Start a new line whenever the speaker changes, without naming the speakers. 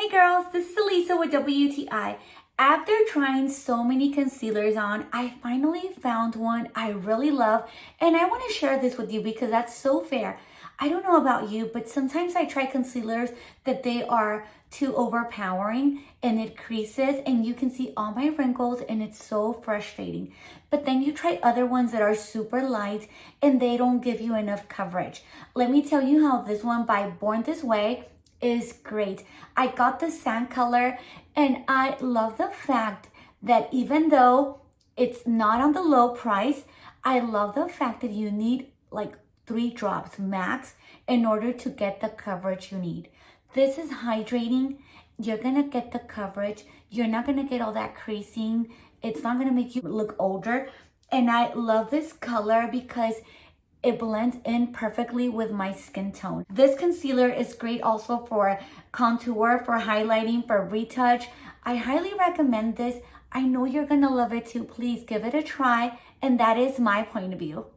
Hey girls, this is Elisa with WTI. After trying so many concealers on, I finally found one I really love, and I want to share this with you because that's so fair. I don't know about you, but sometimes I try concealers that they are too overpowering and it creases and you can see all my wrinkles and it's so frustrating. But then you try other ones that are super light and they don't give you enough coverage. Let me tell you how this one by Born This Way is great. I got the sand color and I love the fact that even though it's not on the low price, I love the fact that you need like 3 drops max in order to get the coverage you need. This is hydrating. You're gonna get the coverage. You're not gonna get all that creasing. It's not gonna make you look older. And I love this color because it blends in perfectly with my skin tone. This concealer is great also for contour, for highlighting, for retouch. I highly recommend this. I know you're gonna love it too. Please give it a try. And that is my point of view.